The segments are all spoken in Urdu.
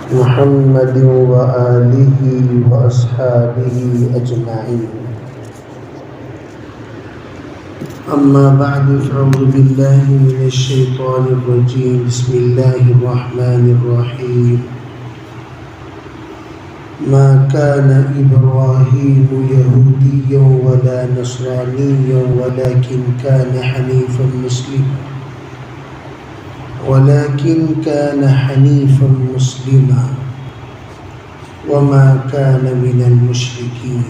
محمد وآلہ وأصحابہ أجمعین۔ اما بعد فاعوذ باللہ من الشیطان الرجیم، بسم اللہ الرحمن الرحیم۔ ما كان إبراهيم يهوديا ولا نصرانيا ولكن كان حنيفا مسلما وما كان من المشركين۔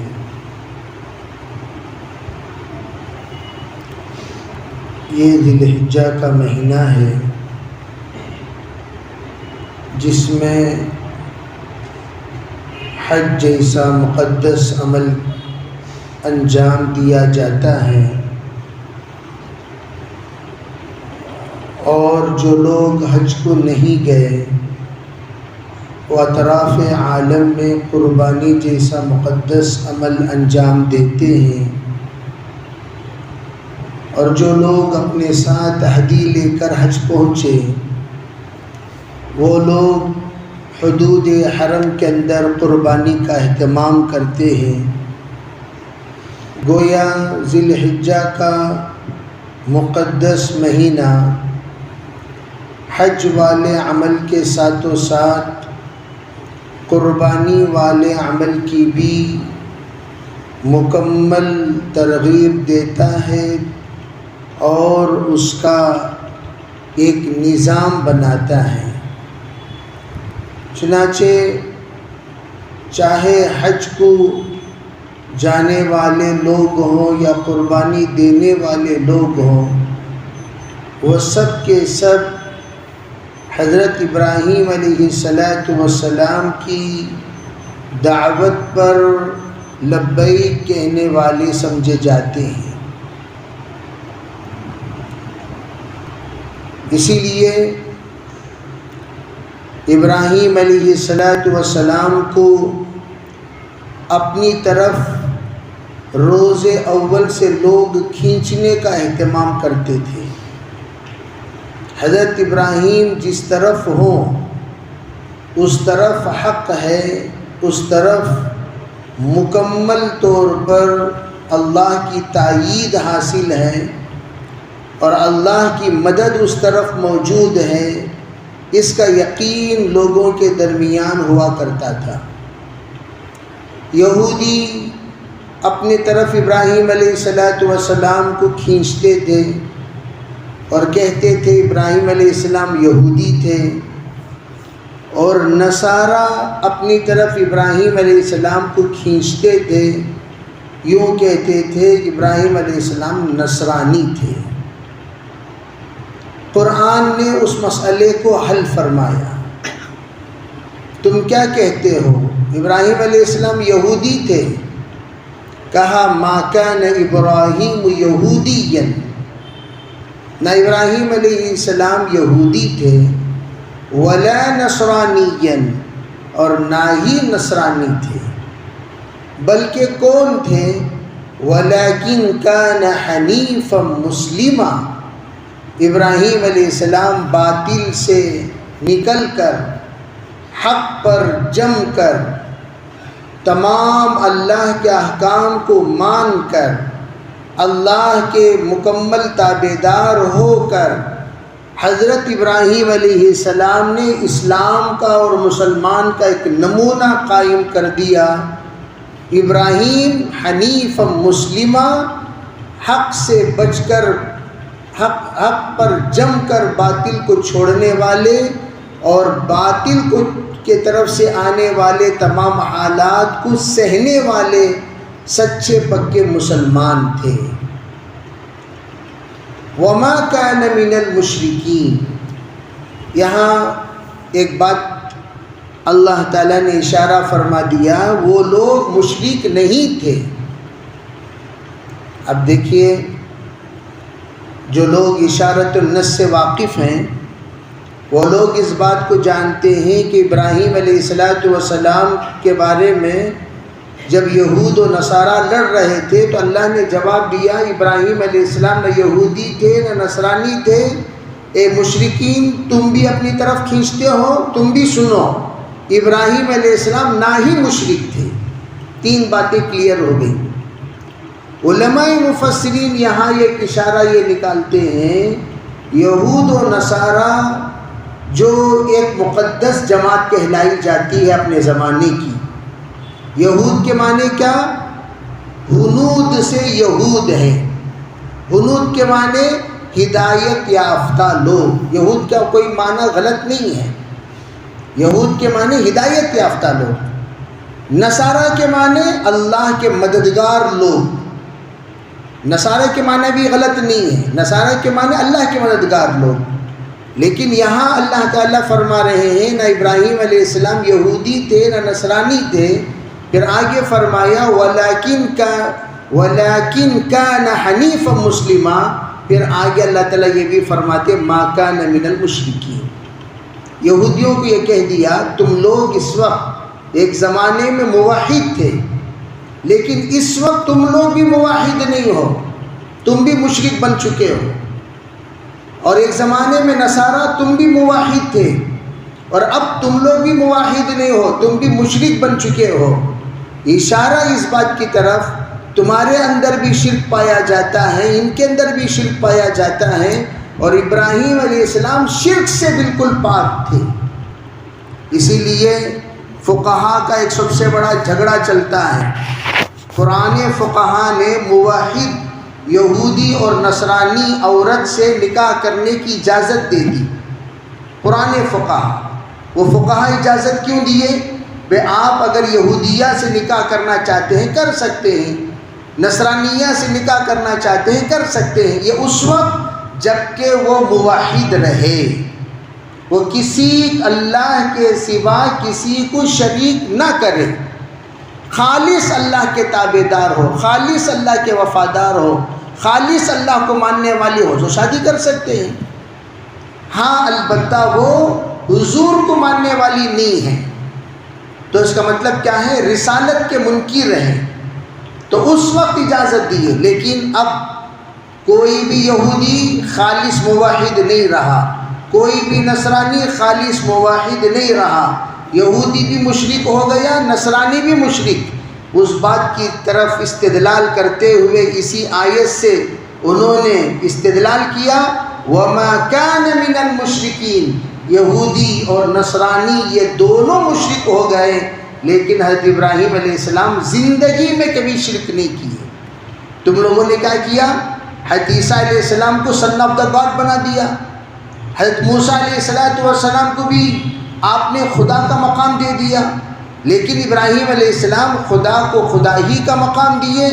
یہ ذی الحجہ کا مہینہ ہے جس میں حج جیسا مقدس عمل انجام دیا جاتا ہے، اور جو لوگ حج کو نہیں گئے وہ اطراف عالم میں قربانی جیسا مقدس عمل انجام دیتے ہیں، اور جو لوگ اپنے ساتھ ہدی لے کر حج پہنچے وہ لوگ حدود حرم کے اندر قربانی کا اہتمام کرتے ہیں۔ گویا ذی الحجہ کا مقدس مہینہ حج والے عمل کے ساتھ و ساتھ قربانی والے عمل کی بھی مکمل ترغیب دیتا ہے اور اس کا ایک نظام بناتا ہے۔ چنانچہ چاہے حج کو جانے والے لوگ ہوں یا قربانی دینے والے لوگ ہوں، وہ سب کے سب حضرت ابراہیم علیہ السلام کی دعوت پر لبیک کہنے والے سمجھے جاتے ہیں۔ اسی لیے ابراہیم علیہ السلام کو اپنی طرف روز اول سے لوگ کھینچنے کا اہتمام کرتے تھے۔ حضرت ابراہیم جس طرف ہوں اس طرف حق ہے، اس طرف مکمل طور پر اللہ کی تائید حاصل ہے اور اللہ کی مدد اس طرف موجود ہے، اس کا یقین لوگوں کے درمیان ہوا کرتا تھا۔ یہودی اپنی طرف ابراہیم علیہ السلام کو کھینچتے تھے اور کہتے تھے ابراہیم علیہ السلام یہودی تھے، اور نصارہ اپنی طرف ابراہیم علیہ السلام کو کھینچتے تھے، یوں کہتے تھے ابراہیم علیہ السلام نصرانی تھے۔ قرآن نے اس مسئلے کو حل فرمایا۔ تم کیا کہتے ہو؟ ابراہیم علیہ السلام یہودی تھے؟ کہا ما کان ابراہیم یہودیا، نہ ابراہیم علیہ السلام یہودی تھے، ولا نصرانیا، اور نہ ہی نصرانی تھے، بلکہ کون تھے؟ ولکن کان حنیفا مسلما، ابراہیم علیہ السلام باطل سے نکل کر حق پر جم کر تمام اللہ کے احکام کو مان کر اللہ کے مکمل تابعدار ہو کر حضرت ابراہیم علیہ السلام نے اسلام کا اور مسلمان کا ایک نمونہ قائم کر دیا۔ ابراہیم حنیف مسلمہ، حق سے بچ کر حق پر جم کر باطل کو چھوڑنے والے اور باطل کے طرف سے آنے والے تمام حالات کو سہنے والے سچے پکے مسلمان تھے۔ وما کان من المشرکین، یہاں ایک بات اللہ تعالیٰ نے اشارہ فرما دیا، وہ لوگ مشرک نہیں تھے۔ اب دیکھیے، جو لوگ اشارۃ النص سے واقف ہیں وہ لوگ اس بات کو جانتے ہیں کہ ابراہیم علیہ السلام کے بارے میں جب یہود و نصارہ لڑ رہے تھے تو اللہ نے جواب دیا، ابراہیم علیہ السلام نہ یہودی تھے نہ نصرانی تھے، اے مشرکین تم بھی اپنی طرف کھینچتے ہو، تم بھی سنو، ابراہیم علیہ السلام نہ ہی مشرک تھے۔ 3 باتیں کلیئر ہو گئی۔ علماء مفسرین یہاں ایک اشارہ یہ نکالتے ہیں، یہود و نصارہ جو ایک مقدس جماعت کہلائی جاتی ہے اپنے زمانے کی، یہود کے معنی کیا؟ ہنود سے یہود ہیں۔ ہنود کے معنی ہدایت یافتہ لوگ۔ یہود کا کوئی معنی غلط نہیں ہے، یہود کے معنی ہدایت یافتہ لوگ۔ نصارہ کے معنی اللہ کے مددگار لوگ۔ نصارہ کے معنی بھی غلط نہیں ہے، نصارہ کے معنی اللہ کے مددگار لوگ۔ لیکن یہاں اللہ تعالیٰ فرما رہے ہیں نہ ابراہیم علیہ السلام یہودی تھے نہ نصرانی تھے۔ پھر آگے فرمایا وَلَكِنْ كَانَ حَنِيفًا مُسْلِمًا۔ پھر آگے اللہ تعالیٰ یہ بھی فرماتے مَا كَانَ مِنَ الْمُشْرِكِينَ۔ یہودیوں کو یہ کہہ دیا تم لوگ اس وقت ایک زمانے میں موحد تھے، لیکن اس وقت تم لوگ بھی موحد نہیں ہو، تم بھی مشرک بن چکے ہو۔ اور ایک زمانے میں نصارہ تم بھی موحد تھے، اور اب تم لوگ بھی موحد نہیں ہو، تم بھی مشرک بن چکے ہو۔ اشارہ اس بات کی طرف تمہارے اندر بھی شرک پایا جاتا ہے، ان کے اندر بھی شرک پایا جاتا ہے، اور ابراہیم علیہ السلام شرک سے بالکل پاک تھے۔ اسی لیے فقہا کا ایک سب سے بڑا جھگڑا چلتا ہے۔ قرآن فقہا نے موحد یہودی اور نصرانی عورت سے نکاح کرنے کی اجازت دے دی۔ قرآن فقہا، وہ فقہا اجازت کیوں دیے؟ بے آپ اگر یہودیہ سے نکاح کرنا چاہتے ہیں کر سکتے ہیں، نصرانیہ سے نکاح کرنا چاہتے ہیں کر سکتے ہیں، یہ اس وقت جب کہ وہ موحد رہے، وہ کسی اللہ کے سوا کسی کو شریک نہ کرے، خالص اللہ کے تابع دار ہو، خالص اللہ کے وفادار ہو، خالص اللہ کو ماننے والی ہو تو شادی کر سکتے ہیں۔ ہاں البتہ وہ حضور کو ماننے والی نہیں ہے، تو اس کا مطلب کیا ہے؟ رسالت کے منکر رہیں، تو اس وقت اجازت دی ہے۔ لیکن اب کوئی بھی یہودی خالص موحد نہیں رہا، کوئی بھی نصرانی خالص موحد نہیں رہا، یہودی بھی مشرک ہو گیا، نصرانی بھی مشرک۔ اس بات کی طرف استدلال کرتے ہوئے اسی آیت سے انہوں نے استدلال کیا وَمَا كَانَ مِنَ الْمُشْرِكِينَ۔ یہودی اور نصرانی یہ دونوں مشرک ہو گئے، لیکن حضرت ابراہیم علیہ السلام زندگی میں کبھی شرک نہیں کیے۔ تم لوگوں نے کیا کیا؟ حضرت عیسیٰ علیہ السلام کو سن آف دا گاڈ بنا دیا، حضرت موسیٰ علیہ السلام کو بھی آپ نے خدا کا مقام دے دیا، لیکن ابراہیم علیہ السلام خدا کو خدا ہی کا مقام دیے،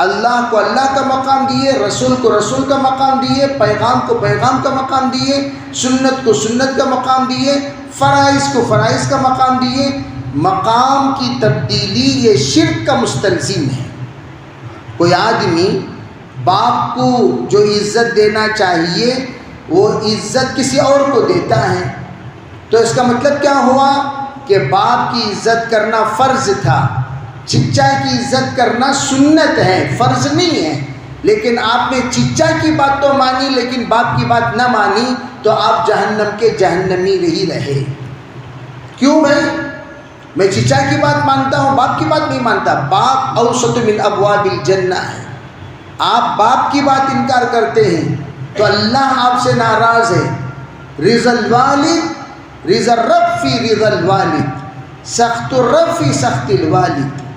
اللہ کو اللہ کا مقام دیے، رسول کو رسول کا مقام دیے، پیغام کو پیغام کا مقام دیے، سنت کو سنت کا مقام دیے، فرائض کو فرائض کا مقام دیے۔ مقام کی تبدیلی یہ شرک کا مستلزم ہے۔ کوئی آدمی باپ کو جو عزت دینا چاہیے وہ عزت کسی اور کو دیتا ہے، تو اس کا مطلب کیا ہوا کہ باپ کی عزت کرنا فرض تھا، چچا کی عزت کرنا سنت ہے، فرض نہیں ہے۔ لیکن آپ نے چچا کی بات تو مانی لیکن باپ کی بات نہ مانی، تو آپ جہنم کے جہنمی ہی رہے۔ کیوں بھائی؟ میں چچا کی بات مانتا ہوں، باپ کی بات نہیں مانتا۔ باپ اوسط من ابواب الجنہ ہے، آپ باپ کی بات انکار کرتے ہیں تو اللہ آپ سے ناراض ہے۔ رضا الوالد رضا الرب فی رضا الوالد، سخت الرب فی سخت الوالد۔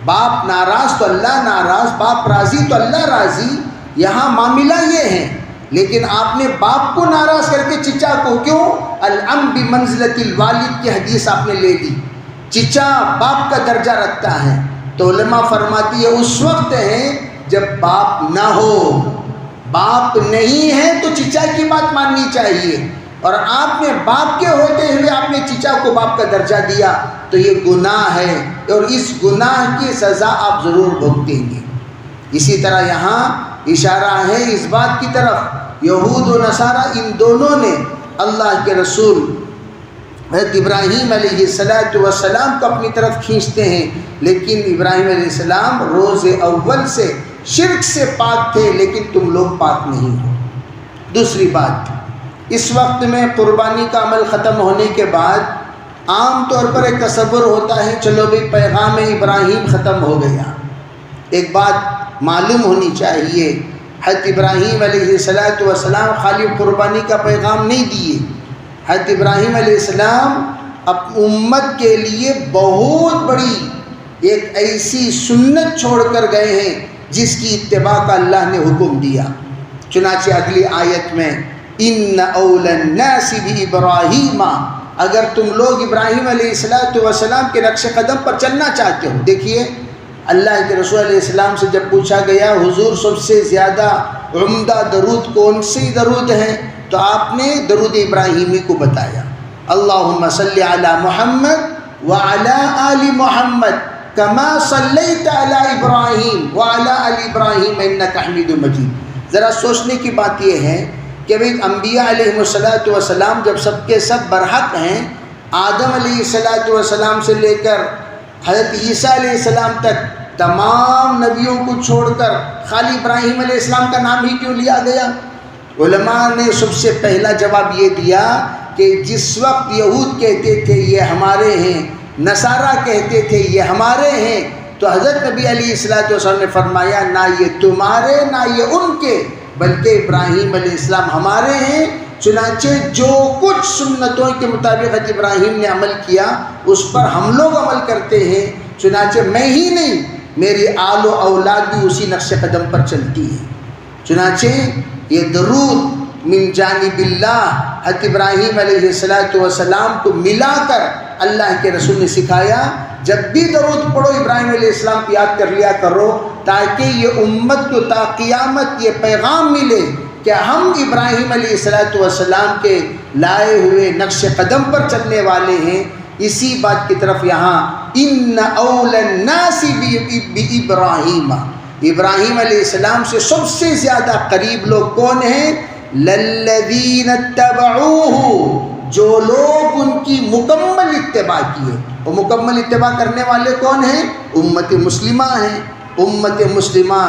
باپ ناراض تو اللہ ناراض، باپ راضی تو اللہ راضی، یہاں معاملہ یہ ہے۔ لیکن آپ نے باپ کو ناراض کر کے چچا کو کیوں؟ الام بمنزلۃ الوالد کی حدیث آپ نے لے لی، چچا باپ کا درجہ رکھتا ہے۔ تو علماء فرماتی ہے اس وقت ہے جب باپ نہ ہو، باپ نہیں ہے تو چچا کی بات ماننی چاہیے، اور آپ نے باپ کے ہوتے ہوئے آپ نے چچا کو باپ کا درجہ دیا تو یہ گناہ ہے، اور اس گناہ کی سزا آپ ضرور بھگتیں گے۔ اسی طرح یہاں اشارہ ہے اس بات کی طرف، یہود و نصارہ ان دونوں نے اللہ کے رسول حضرت ابراہیم علیہ السلام کو اپنی طرف کھینچتے ہیں، لیکن ابراہیم علیہ السلام روز اول سے شرک سے پاک تھے، لیکن تم لوگ پاک نہیں ہو۔ دوسری بات، اس وقت میں قربانی کا عمل ختم ہونے کے بعد عام طور پر ایک تصور ہوتا ہے چلو بھئی پیغام ابراہیم ختم ہو گیا. ایک بات معلوم ہونی چاہیے، حضرت ابراہیم علیہ السلام خالی قربانی کا پیغام نہیں دیے. حضرت ابراہیم علیہ السلام امت کے لیے بہت بڑی ایک ایسی سنت چھوڑ کر گئے ہیں جس کی اتباع کا اللہ نے حکم دیا. چنانچہ اگلی آیت میں ان اول الناس بابراہیم، اگر تم لوگ ابراہیم علیہ السلام کے نقش قدم پر چلنا چاہتے ہو. دیکھیے اللہ کے رسول علیہ السلام سے جب پوچھا گیا حضور سب سے زیادہ عمدہ درود کون سی درود ہے، تو آپ نے درود ابراہیمی کو بتایا. اللہم صلی علی محمد وعلی آل محمد کما صلیت علی ابراہیم وعلی آل ابراہیم انک حمید مجید. ذرا سوچنے کی بات یہ ہے کہ بھئی انبیاء علیہ السلام جب سب کے سب برحق ہیں، آدم علیہ السلام سے لے کر حضرت عیسیٰ علیہ السلام تک تمام نبیوں کو چھوڑ کر خالی ابراہیم علیہ السلام کا نام ہی کیوں لیا گیا؟ علماء نے سب سے پہلا جواب یہ دیا کہ جس وقت یہود کہتے تھے یہ ہمارے ہیں، نصارہ کہتے تھے یہ ہمارے ہیں، تو حضرت نبی علیہ السلام نے فرمایا نہ یہ تمہارے نہ یہ ان کے، بلکہ ابراہیم علیہ السلام ہمارے ہیں. چنانچہ جو کچھ سنتوں کے مطابق حضرت ابراہیم نے عمل کیا اس پر ہم لوگ عمل کرتے ہیں. چنانچہ میں ہی نہیں، میری آل و اولاد بھی اسی نقش قدم پر چلتی ہے. چنانچہ یہ درود من جانب اللہ حضرت ابراہیم علیہ السلام کو ملا کر اللہ کے رسول نے سکھایا. جب بھی درود پڑھو ابراہیم علیہ السلام کو یاد کر لیا کرو، تاکہ یہ امت کو تا قیامت یہ پیغام ملے کہ ہم ابراہیم علیہ السلام کے لائے ہوئے نقش قدم پر چلنے والے ہیں. اسی بات کی طرف یہاں ان اول الناس بابراہیم، ابراہیم علیہ السلام سے سب سے زیادہ قریب لوگ کون ہیں؟ للذین اتبعوہ، جو لوگ ان کی مکمل اتباع کیے. اور مکمل اتباع کرنے والے کون ہیں؟ امت مسلمہ ہیں. امت مسلمہ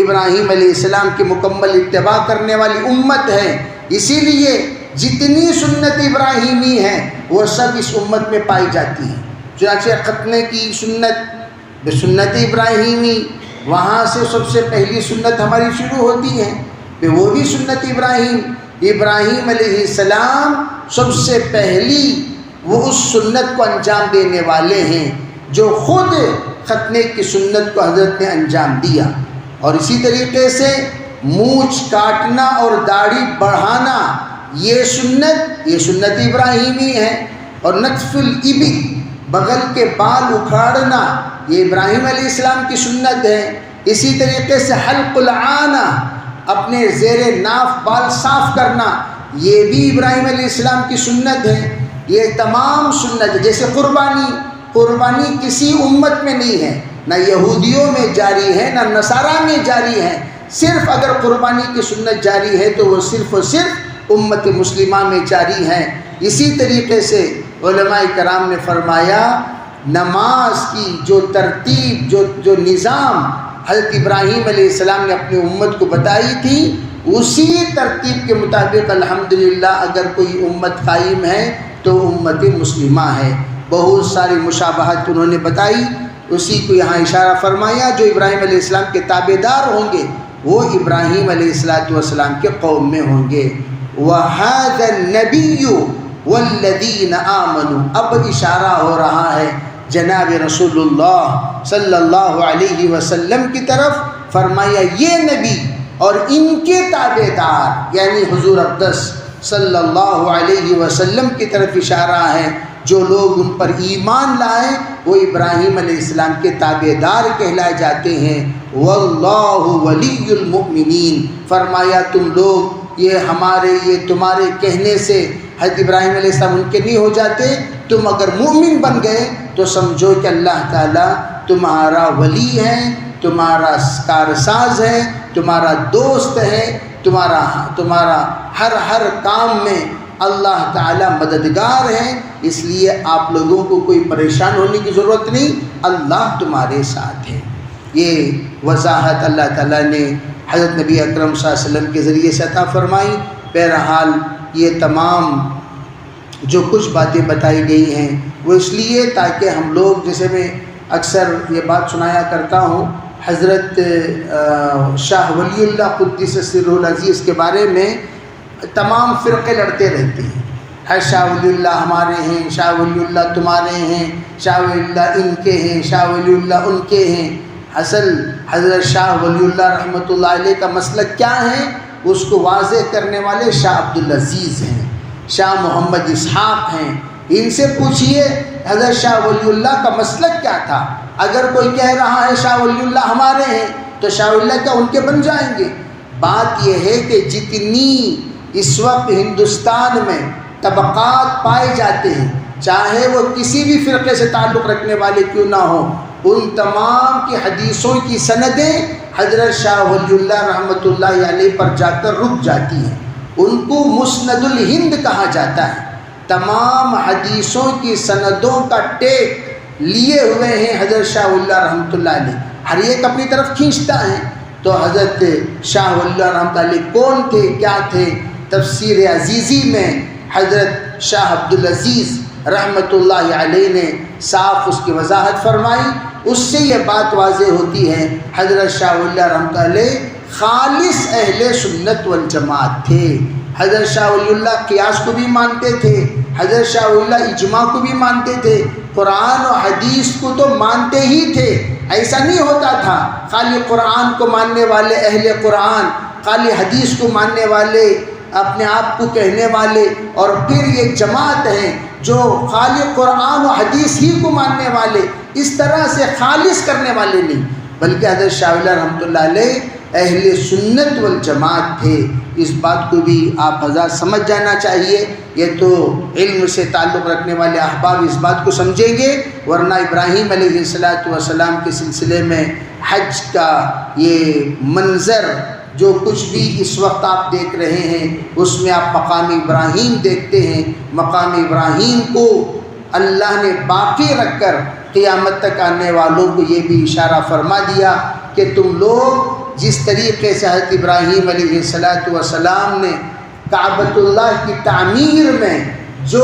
ابراہیم علیہ السلام کی مکمل اتباع کرنے والی امت ہے. اسی لیے جتنی سنت ابراہیمی ہیں وہ سب اس امت میں پائی جاتی ہیں. چنانچہ ختنے کی سنت سنت ابراہیمی، وہاں سے سب سے پہلی سنت ہماری شروع ہوتی ہے. پھر وہ بھی سنت ابراہیم علیہ السلام سب سے پہلی وہ اس سنت کو انجام دینے والے ہیں جو خود ختنے کی سنت کو حضرت نے انجام دیا. اور اسی طریقے سے مونچھ کاٹنا اور داڑھی بڑھانا یہ سنت ابراہیمی ہے. اور نتف الابط، بغل کے بال اکھاڑنا، یہ ابراہیم علیہ السلام کی سنت ہے. اسی طریقے سے حلق العانہ، اپنے زیر ناف بال صاف کرنا، یہ بھی ابراہیم علیہ السلام کی سنت ہے. یہ تمام سنت، جیسے قربانی کسی امت میں نہیں ہے، نہ یہودیوں میں جاری ہے نہ نصارہ میں جاری ہے. صرف اگر قربانی کی سنت جاری ہے تو وہ صرف اور صرف امت مسلمہ میں جاری ہے. اسی طریقے سے علماء کرام نے فرمایا نماز کی جو ترتیب جو نظام حضرت ابراہیم علیہ السلام نے اپنی امت کو بتائی تھی، اسی ترتیب کے مطابق الحمدللہ اگر کوئی امت قائم ہے تو امت مسلمہ ہے. بہت ساری مشابہت انہوں نے بتائی، اسی کو یہاں اشارہ فرمایا. جو ابراہیم علیہ السلام کے تابع دار ہوں گے وہ ابراہیم علیہ السلام کے قوم میں ہوں گے. وَهَذَا النَّبِيُّ وَالَّذِينَ آمَنُوا، اب اشارہ ہو رہا ہے جناب رسول اللہ صلی اللہ علیہ وسلم کی طرف. فرمایا یہ نبی اور ان کے تابع دار یعنی حضور اقدس صلی اللہ علیہ وسلم کی طرف اشارہ ہے. جو لوگ ان پر ایمان لائے وہ ابراہیم علیہ السلام کے تابع دار کہلائے جاتے ہیں. واللہ ولی المؤمنین، فرمایا تم لوگ یہ تمہارے کہنے سے حضرت ابراہیم علیہ السلام ان کے نہیں ہو جاتے. تم اگر مومن بن گئے تو سمجھو کہ اللہ تعالیٰ تمہارا ولی ہے، تمہارا کارساز ہے، تمہارا دوست ہے، تمہارا ہر کام میں اللہ تعالیٰ مددگار ہے. اس لیے آپ لوگوں کو کوئی پریشان ہونے کی ضرورت نہیں، اللہ تمہارے ساتھ ہے. یہ وضاحت اللہ تعالیٰ نے حضرت نبی اکرم صلی اللہ علیہ وسلم کے ذریعے سے عطا فرمائی. بہرحال یہ تمام جو کچھ باتیں بتائی گئی ہیں وہ اس لیے تاکہ ہم لوگ، جیسے میں اکثر یہ بات سنایا کرتا ہوں، حضرت شاہ ولی اللہ قدس سرہ العزیز کے بارے میں تمام فرقے لڑتے رہتے ہیں، ہے شاہ ولی اللہ ہمارے ہیں، شاہ ولی اللہ تمہارے ہیں، شاہ ولی اللہ ان کے ہیں، شاہ ولی اللہ ان کے ہیں۔ اصل حضرت شاہ ولی اللہ رحمۃ اللہ علیہ کا مسلک کیا ہے، اس کو واضح کرنے والے شاہ عبدالعزیز ہیں، شاہ محمد اسحاق ہیں۔ ان سے پوچھئے حضرت شاہ ولی اللہ کا مسلک کیا تھا۔ اگر کوئی کہہ رہا ہے شاہ ولی اللہ ہمارے ہیں تو شاہ ولی اللہ کیا ان کے بن جائیں گے؟ بات یہ ہے کہ جتنی اس وقت ہندوستان میں طبقات پائے جاتے ہیں، چاہے وہ کسی بھی فرقے سے تعلق رکھنے والے کیوں نہ ہوں، ان تمام کی حدیثوں کی سندیں حضرت شاہ ولی اللہ رحمۃ اللہ علیہ پر جا کر رک جاتی ہیں۔ ان کو مسند الہند کہا جاتا ہے۔ تمام حدیثوں کی سندوں کا ٹیک لیے ہوئے ہیں حضرت شاہ ولی اللہ رحمۃ اللہ علیہ، ہر ایک اپنی طرف کھینچتا ہے۔ تو حضرت شاہ ولی اللہ رحمۃ اللہ علیہ کون تھے، کیا تھے؟ تفسیر عزیزی میں حضرت شاہ عبدالعزیز رحمۃ اللہ علیہ نے صاف اس کی وضاحت فرمائی۔ اس سے یہ بات واضح ہوتی ہے حضرت شاہ ولی اللہ رحمۃ اللہ علیہ خالص اہل سنت والجماعت تھے۔ حضرت شاہ ولی اللہ قیاس کو بھی مانتے تھے، حضرت شاہ ولی اللہ اجماع کو بھی مانتے تھے، قرآن و حدیث کو تو مانتے ہی تھے۔ ایسا نہیں ہوتا تھا خالی قرآن کو ماننے والے اہل قرآن، خالی حدیث کو ماننے والے، اپنے آپ کو کہنے والے، اور پھر یہ جماعت ہیں جو خالی قرآن و حدیث ہی کو ماننے والے، اس طرح سے خالص کرنے والے نہیں، بلکہ حضرت شاہ ولی اللہ رحمۃ اللہ علیہ اہل سنت والجماعت تھے۔ اس بات کو بھی آپ حضرات سمجھ جانا چاہیے۔ یہ تو علم سے تعلق رکھنے والے احباب اس بات کو سمجھیں گے، ورنہ ابراہیم علیہ السلام کے سلسلے میں حج کا یہ منظر جو کچھ بھی اس وقت آپ دیکھ رہے ہیں، اس میں آپ مقام ابراہیم دیکھتے ہیں۔ مقام ابراہیم کو اللہ نے باقی رکھ کر قیامت تک آنے والوں کو یہ بھی اشارہ فرما دیا کہ تم لوگ جس طریقے سے حضرت ابراہیم علیہ السلام نے کعبۃ اللہ کی تعمیر میں جو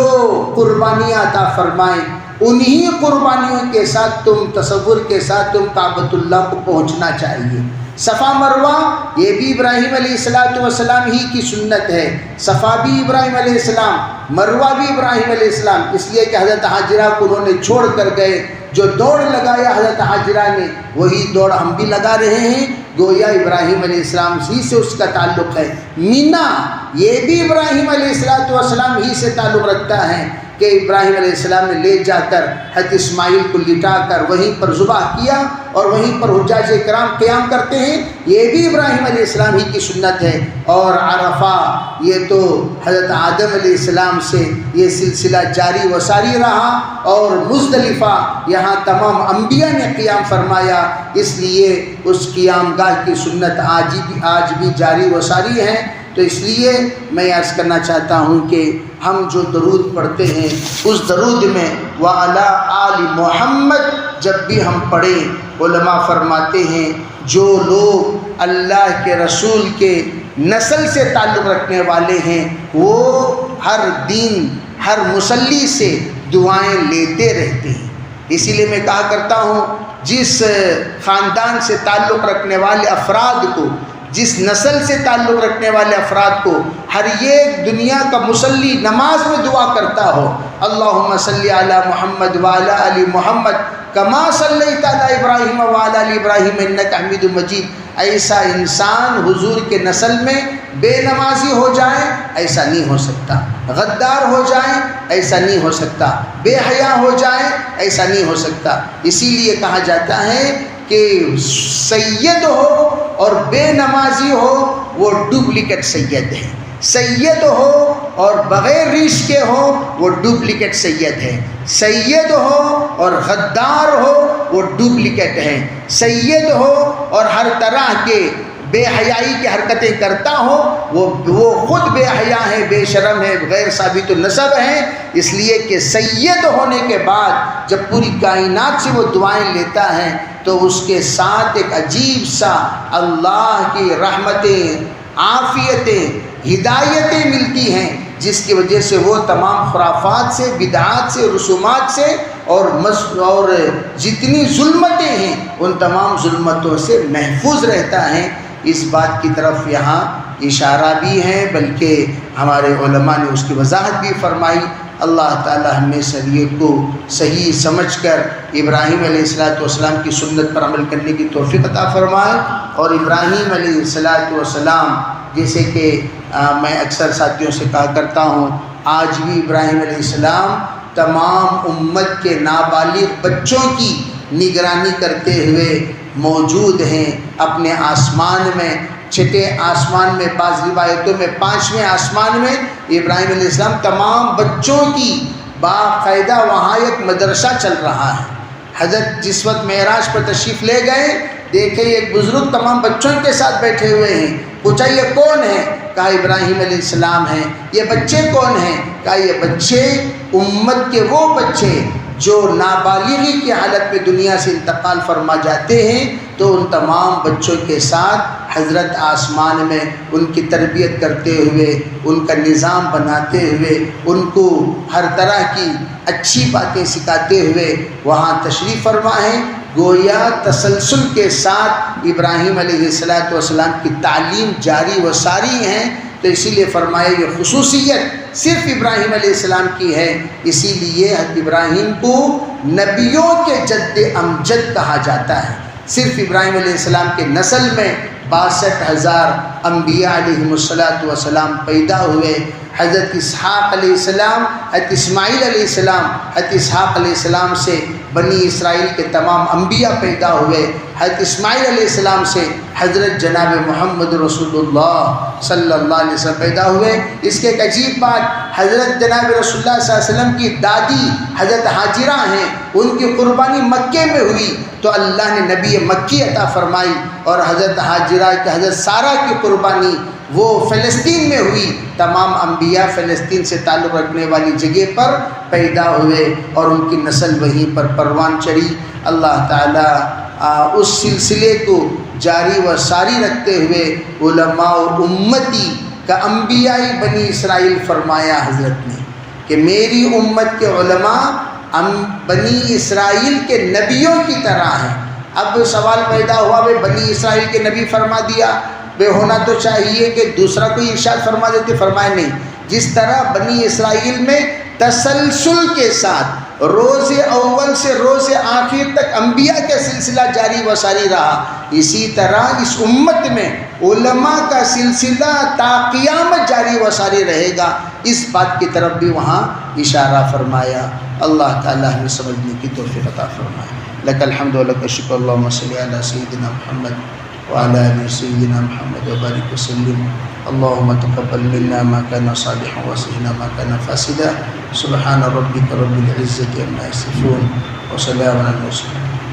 قربانیاں عطا فرمائیں، انہی قربانیوں کے ساتھ تم تصور کے ساتھ تم کعبۃ اللہ کو پہنچنا چاہیے۔ صفا مروہ یہ بھی ابراہیم علیہ السلام ہی کی سنت ہے۔ صفا بھی ابراہیم علیہ السلام، مروہ بھی ابراہیم علیہ السلام، اس لیے کہ حضرت حاجرہ کو انہوں نے چھوڑ کر گئے۔ جو دوڑ لگایا حضرت حاجرہ نے، وہی دوڑ ہم بھی لگا رہے ہیں، گویا ابراہیم علیہ السلام ہی سے اس کا تعلق ہے۔ مینا یہ بھی ابراہیم علیہ السلام ہی سے تعلق رکھتا ہے کہ ابراہیم علیہ السلام نے لے جا کر حضرت اسماعیل کو لٹا کر وہیں پر ذبح کیا، اور وہیں پر حجاج کرام قیام کرتے ہیں، یہ بھی ابراہیم علیہ السلام ہی کی سنت ہے۔ اور عرفہ یہ تو حضرت آدم علیہ السلام سے یہ سلسلہ جاری و ساری رہا، اور مزدلفہ یہاں تمام انبیاء نے قیام فرمایا، اس لیے اس قیام گاہ کی سنت آج بھی جاری و ساری ہے۔ تو اس لیے میں عرض کرنا چاہتا ہوں کہ ہم جو درود پڑھتے ہیں اس درود میں وعلی آل محمد جب بھی ہم پڑھیں، علماء فرماتے ہیں جو لوگ اللہ کے رسول کے نسل سے تعلق رکھنے والے ہیں وہ ہر دن ہر مصلی سے دعائیں لیتے رہتے ہیں۔ اسی لیے میں کہا کرتا ہوں جس خاندان سے تعلق رکھنے والے افراد کو، جس نسل سے تعلق رکھنے والے افراد کو ہر ایک دنیا کا مصلی نماز میں دعا کرتا ہو، اللہم صلی علی محمد وعلی آل محمد کما صلیت علی ابراہیم وعلی آل ابراہیم انک حمید مجید، ایسا انسان حضور کے نسل میں بے نمازی ہو جائے ایسا نہیں ہو سکتا، غدار ہو جائیں ایسا نہیں ہو سکتا، بے حیا ہو جائے ایسا نہیں ہو سکتا۔ اسی لیے کہا جاتا ہے کہ سید ہو اور بے نمازی ہو وہ ڈپلیکیٹ سید ہے، سید ہو اور بغیر ریش کے ہو وہ ڈپلیکیٹ سید ہے، سید ہو اور غدار ہو وہ ڈپلیکیٹ ہے، سید ہو اور ہر طرح کے بے حیائی کی حرکتیں کرتا ہو وہ خود بے حیا ہے، بے شرم ہے، غیر ثابت النسب ہے۔ اس لیے کہ سید ہونے کے بعد جب پوری کائنات سے وہ دعائیں لیتا ہے تو اس کے ساتھ ایک عجیب سا اللہ کی رحمتیں، عافیتیں، ہدایتیں ملتی ہیں۔ جس کی وجہ سے وہ تمام خرافات سے، بدعات سے، رسومات سے اور جتنی ظلمتیں ہیں ان تمام ظلمتوں سے محفوظ رہتا ہے۔ اس بات کی طرف یہاں اشارہ بھی ہے، بلکہ ہمارے علماء نے اس کی وضاحت بھی فرمائی۔ اللہ تعالی ہمیں شریعت کو صحیح سمجھ کر ابراہیم علیہ السلام کی سنت پر عمل کرنے کی توفیق عطا فرمائے، اور ابراہیم علیہ السلام جیسے کہ میں اکثر ساتھیوں سے کہا کرتا ہوں، آج بھی ابراہیم علیہ السلام تمام امت کے نابالغ بچوں کی نگرانی کرتے ہوئے موجود ہیں اپنے آسمان میں، چھٹے آسمان میں، بعض روایتوں میں 5ویں آسمان میں ابراہیم علیہ السلام تمام بچوں کی باقاعدہ وہاں ایک مدرسہ چل رہا ہے۔ حضرت جس وقت معراج پر تشریف لے گئے، دیکھے ایک بزرگ تمام بچوں کے ساتھ بیٹھے ہوئے ہیں، پوچھا یہ کون ہے؟ کہا ابراہیم علیہ السلام ہیں۔ یہ بچے کون ہیں؟ کہا یہ بچے امت کے وہ بچے جو نابالغی کی حالت میں دنیا سے انتقال فرما جاتے ہیں، تو ان تمام بچوں کے ساتھ حضرت آسمان میں ان کی تربیت کرتے ہوئے، ان کا نظام بناتے ہوئے، ان کو ہر طرح کی اچھی باتیں سکھاتے ہوئے وہاں تشریف فرما ہے۔ گویا تسلسل کے ساتھ ابراہیم علیہ السلام کی تعلیم جاری و ساری ہیں، تو اسی لیے فرمایا یہ خصوصیت صرف ابراہیم علیہ السلام کی ہے۔ اسی لیے حضرت ابراہیم کو نبیوں کے جد امجد کہا جاتا ہے۔ صرف ابراہیم علیہ السلام کے نسل میں 62,000 انبیاء علیہم السلام پیدا ہوئے۔ حضرت اسحاق علیہ السلام، حضرت اسماعیل علیہ السلام، حضرت اسحاق علیہ السلام سے بنی اسرائیل کے تمام انبیاء پیدا ہوئے۔ حضرت اسماعیل علیہ السلام سے حضرت جناب محمد رسول اللہ صلی اللہ علیہ وسلم پیدا ہوئے۔ اس کے ایک عجیب بات، حضرت جناب رسول اللہ صلی اللہ علیہ وسلم کی دادی حضرت حاجرہ ہیں، ان کی قربانی مکے میں ہوئی تو اللہ نے نبی مکی عطا فرمائی، اور حضرت حاجرہ کی حضرت سارہ کی قربانی وہ فلسطین میں ہوئی۔ تمام انبیاء فلسطین سے تعلق رکھنے والی جگہ پر پیدا ہوئے اور ان کی نسل وہیں پر پروان چڑھی۔ اللہ تعالیٰ اس سلسلے کو جاری و ساری رکھتے ہوئے علماء و امتی کا انبیائی بنی اسرائیل فرمایا حضرت نے کہ میری امت کے علماء بنی اسرائیل کے نبیوں کی طرح ہیں۔ اب سوال پیدا ہوا، بھائی بنی اسرائیل کے نبی فرما دیا، بے ہونا تو چاہیے کہ دوسرا کوئی ارشاد فرما دیتے، فرمائے نہیں۔ جس طرح بنی اسرائیل میں تسلسل کے ساتھ روز اول سے روز آخر تک انبیاء کا سلسلہ جاری و ساری رہا، اسی طرح اس امت میں علماء کا سلسلہ تا قیامت جاری و ساری رہے گا۔ اس بات کی طرف بھی وہاں اشارہ فرمایا۔ اللہ تعالیٰ ہمیں سمجھنے کی توفیق عطا فرمائے۔ لک الحمد و لک الشکر، اللہم صلی علی سیدنا محمد وعلى آل سيدنا محمد وبارك وسلم۔ اللهم تقبل منا ما كان صالحا وصلنا ما كان فاسدا۔ سبحان ربك رب العزة عما يصفون وسلام على المرسلين۔